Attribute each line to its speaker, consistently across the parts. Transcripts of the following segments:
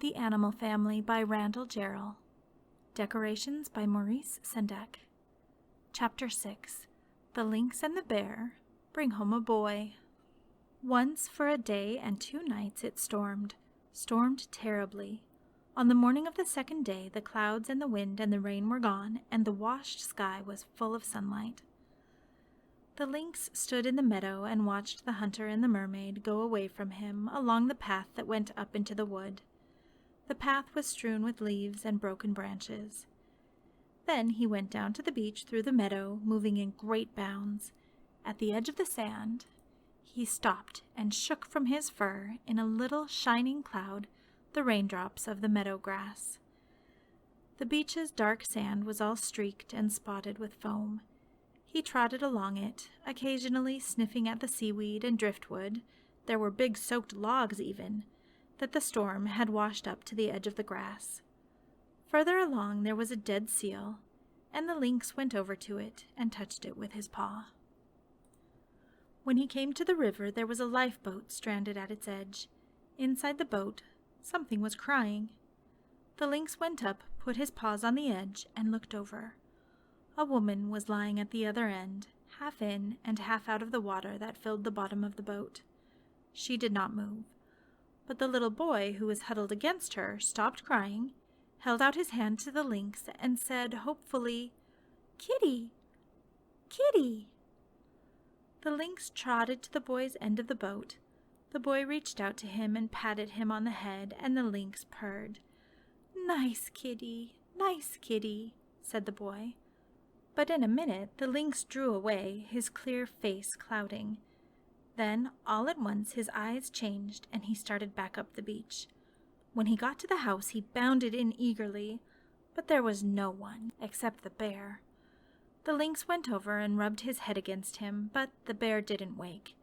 Speaker 1: The Animal Family by Randall, Jarrell. Decorations by Maurice, Sendak. Chapter 6. The Lynx and the Bear Bring Home a Boy. Once for a day and 2 nights it stormed terribly. On the morning of the second day the clouds and the wind and the rain were gone, and the washed sky was full of sunlight. The lynx stood in the meadow and watched the hunter and the mermaid go away from him along the path that went up into the wood. The path was strewn with leaves and broken branches. Then he went down to the beach through the meadow, moving in great bounds. At the edge of the sand, he stopped and shook from his fur in a little shining cloud the raindrops of the meadow grass. The beach's dark sand was all streaked and spotted with foam. He trotted along it, occasionally sniffing at the seaweed and driftwood. There were big soaked logs even, that the storm had washed up to the edge of the grass. Further along there was a dead seal, and the lynx went over to it and touched it with his paw. When he came to the river, there was a lifeboat stranded at its edge. Inside the boat, something was crying. The lynx went up, put his paws on the edge, and looked over. A woman was lying at the other end, half in and half out of the water that filled the bottom of the boat. She did not move. But the little boy who was huddled against her stopped crying, held out his hand to the lynx, and said hopefully, "Kitty! Kitty!" The lynx trotted to the boy's end of the boat. The boy reached out to him and patted him on the head, and the lynx purred. "Nice kitty, said the boy. But in a minute the lynx drew away, his clear face clouding. Then, all at once, his eyes changed, and he started back up the beach. When he got to the house, he bounded in eagerly, but there was no one except the bear. The lynx went over and rubbed his head against him, but the bear didn't wake.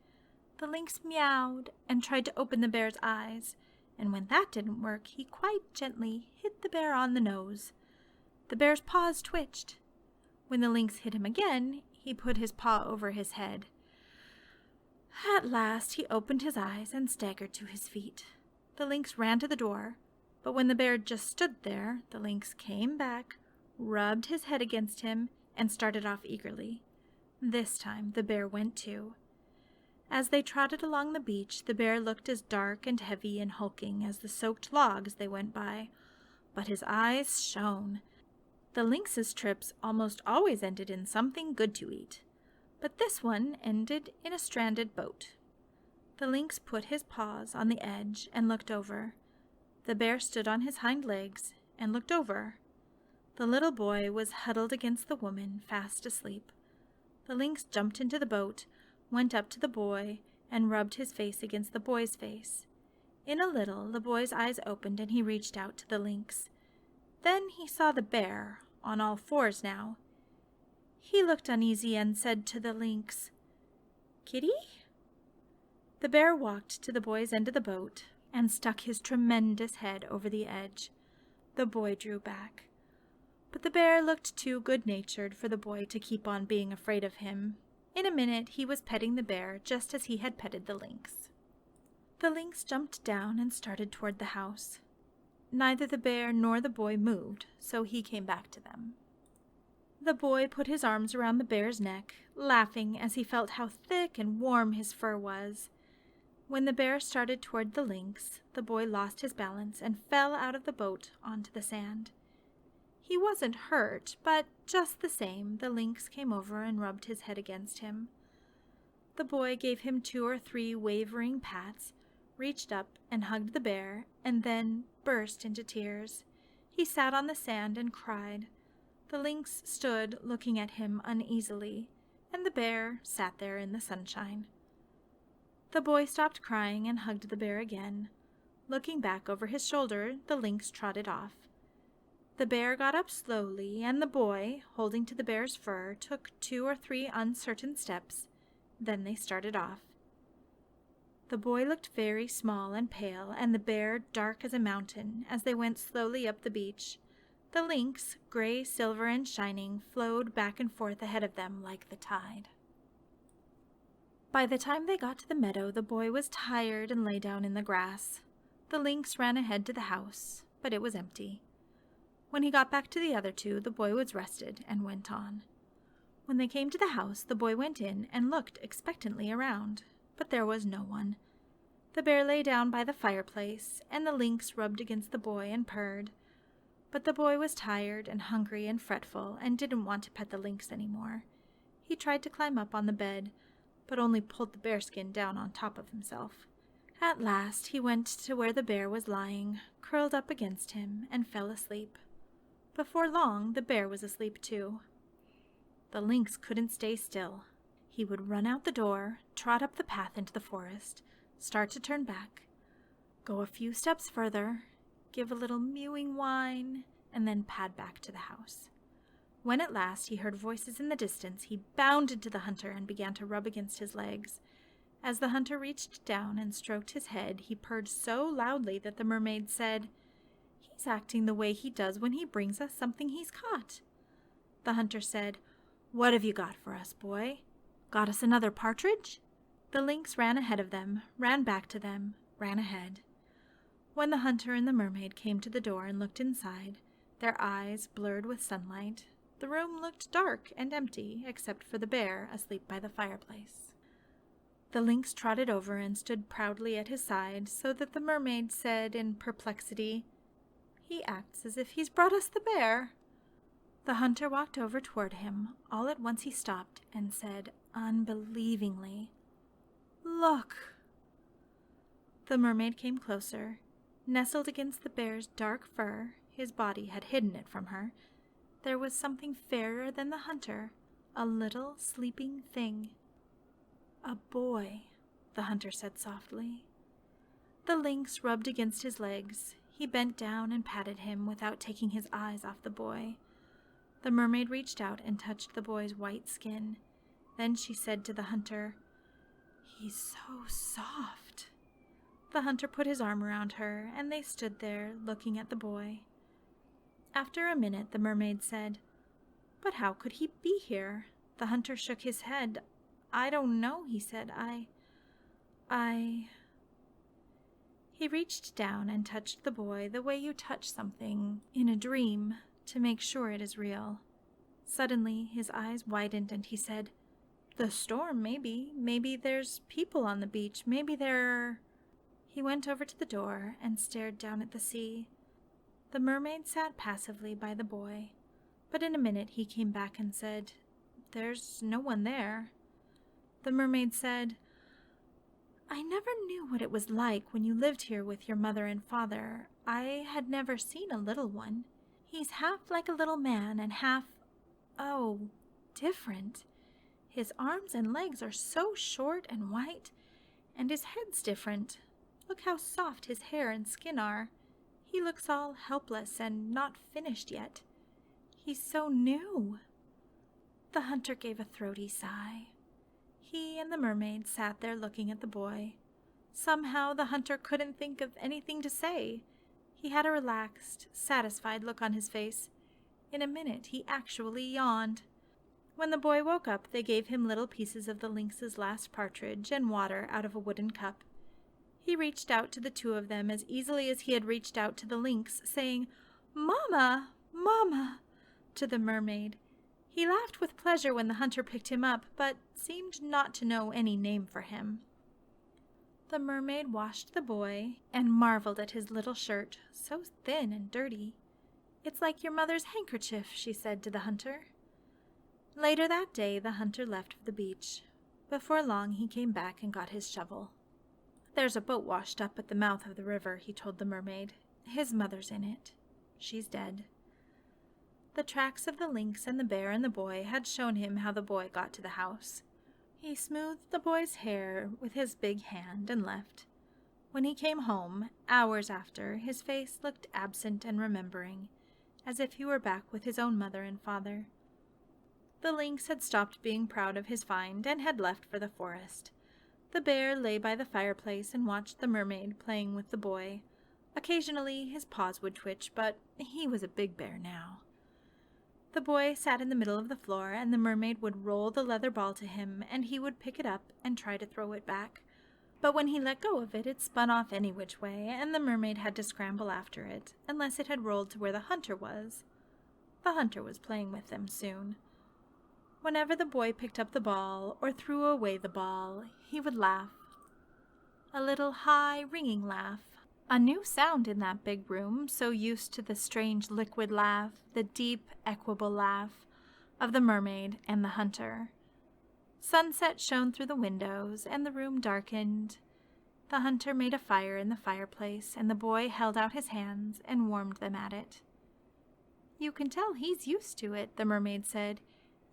Speaker 1: The lynx meowed and tried to open the bear's eyes, and when that didn't work, he quite gently hit the bear on the nose. The bear's paws twitched. When the lynx hit him again, he put his paw over his head. At last he opened his eyes and staggered to his feet. The lynx ran to the door, but when the bear just stood there, the lynx came back, rubbed his head against him, and started off eagerly. This time the bear went too. As they trotted along the beach, the bear looked as dark and heavy and hulking as the soaked logs they went by, but his eyes shone. The lynx's trips almost always ended in something good to eat, but this one ended in a stranded boat. The lynx put his paws on the edge and looked over. The bear stood on his hind legs and looked over. The little boy was huddled against the woman, fast asleep. The lynx jumped into the boat, went up to the boy, and rubbed his face against the boy's face. In a little, the boy's eyes opened and he reached out to the lynx. Then he saw the bear, on all fours now. He looked uneasy and said to the lynx, "Kitty?" The bear walked to the boy's end of the boat and stuck his tremendous head over the edge. The boy drew back. But the bear looked too good-natured for the boy to keep on being afraid of him. In a minute he was petting the bear just as he had petted the lynx. The lynx jumped down and started toward the house. Neither the bear nor the boy moved, so he came back to them. The boy put his arms around the bear's neck, laughing as he felt how thick and warm his fur was. When the bear started toward the lynx, the boy lost his balance and fell out of the boat onto the sand. He wasn't hurt, but just the same, the lynx came over and rubbed his head against him. The boy gave him 2 or 3 wavering pats, reached up and hugged the bear, and then burst into tears. He sat on the sand and cried. The lynx stood looking at him uneasily, and the bear sat there in the sunshine. The boy stopped crying and hugged the bear again. Looking back over his shoulder, the lynx trotted off. The bear got up slowly, and the boy, holding to the bear's fur, took 2 or 3 uncertain steps. Then they started off. The boy looked very small and pale, and the bear dark as a mountain, as they went slowly up the beach. The lynx, gray, silver, and shining, flowed back and forth ahead of them like the tide. By the time they got to the meadow, the boy was tired and lay down in the grass. The lynx ran ahead to the house, but it was empty. When he got back to the other two, the boy was rested and went on. When they came to the house, the boy went in and looked expectantly around, but there was no one. The bear lay down by the fireplace, and the lynx rubbed against the boy and purred. But the boy was tired and hungry and fretful and didn't want to pet the lynx anymore. He tried to climb up on the bed, but only pulled the bearskin down on top of himself. At last he went to where the bear was lying, curled up against him, and fell asleep. Before long, the bear was asleep too. The lynx couldn't stay still. He would run out the door, trot up the path into the forest, start to turn back, go a few steps further, give a little mewing whine, and then pad back to the house. When at last he heard voices in the distance, he bounded to the hunter and began to rub against his legs. As the hunter reached down and stroked his head, he purred so loudly that the mermaid said, "He's acting the way he does when he brings us something he's caught." The hunter said, "What have you got for us, boy? Got us another partridge?" The lynx ran ahead of them, ran back to them, ran ahead. When the hunter and the mermaid came to the door and looked inside, their eyes blurred with sunlight, the room looked dark and empty except for the bear asleep by the fireplace. The lynx trotted over and stood proudly at his side, so that the mermaid said in perplexity, "He acts as if he's brought us the bear." The hunter walked over toward him. All at once he stopped and said unbelievingly, "Look!" The mermaid came closer, nestled against the bear's dark fur. His body had hidden it from her. There was something fairer than the hunter, a little sleeping thing. "A boy," the hunter said softly. The lynx rubbed against his legs. He bent down and patted him without taking his eyes off the boy. The mermaid reached out and touched the boy's white skin. Then she said to the hunter, "He's so soft." The hunter put his arm around her, and they stood there looking at the boy. After a minute, the mermaid said, "But how could he be here?" The hunter shook his head. "I don't know," he said. I... He reached down and touched the boy the way you touch something in a dream to make sure it is real. Suddenly, his eyes widened and he said, "The storm, maybe. Maybe there's people on the beach. Maybe there..." He went over to the door and stared down at the sea. The mermaid sat passively by the boy, but in a minute he came back and said, "There's no one there." The mermaid said, "I never knew what it was like when you lived here with your mother and father. I had never seen a little one. He's half like a little man and half, different. His arms and legs are so short and white, and his head's different. Look how soft his hair and skin are. He looks all helpless and not finished yet. He's so new." The hunter gave a throaty sigh. He and the mermaid sat there looking at the boy. Somehow the hunter couldn't think of anything to say. He had a relaxed, satisfied look on his face. In a minute he actually yawned. When the boy woke up, they gave him little pieces of the lynx's last partridge and water out of a wooden cup. He reached out to the two of them as easily as he had reached out to the lynx, saying, "Mama, Mama," to the mermaid. He laughed with pleasure when the hunter picked him up, but seemed not to know any name for him. The mermaid washed the boy and marveled at his little shirt, so thin and dirty. "It's like your mother's handkerchief," she said to the hunter. Later that day, the hunter left for the beach. Before long, he came back and got his shovel. "There's a boat washed up at the mouth of the river," he told the mermaid. "His mother's in it. She's dead." The tracks of the lynx and the bear and the boy had shown him how the boy got to the house. He smoothed the boy's hair with his big hand and left. When he came home, hours after, his face looked absent and remembering, as if he were back with his own mother and father. The lynx had stopped being proud of his find and had left for the forest. The bear lay by the fireplace and watched the mermaid playing with the boy. Occasionally his paws would twitch, but he was a big bear now. The boy sat in the middle of the floor, and the mermaid would roll the leather ball to him, and he would pick it up and try to throw it back. But when he let go of it, it spun off any which way, and the mermaid had to scramble after it, unless it had rolled to where the hunter was. The hunter was playing with them soon. Whenever the boy picked up the ball or threw away the ball, he would laugh. A little high, ringing laugh. A new sound in that big room, so used to the strange liquid laugh, the deep, equable laugh of the mermaid and the hunter. Sunset shone through the windows, and the room darkened. The hunter made a fire in the fireplace, and the boy held out his hands and warmed them at it. "You can tell he's used to it," the mermaid said.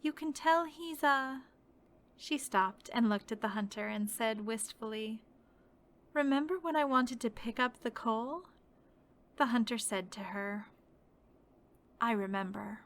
Speaker 1: "You can tell he's She stopped and looked at the hunter and said wistfully, "Remember when I wanted to pick up the coal?" The hunter said to her, "I remember."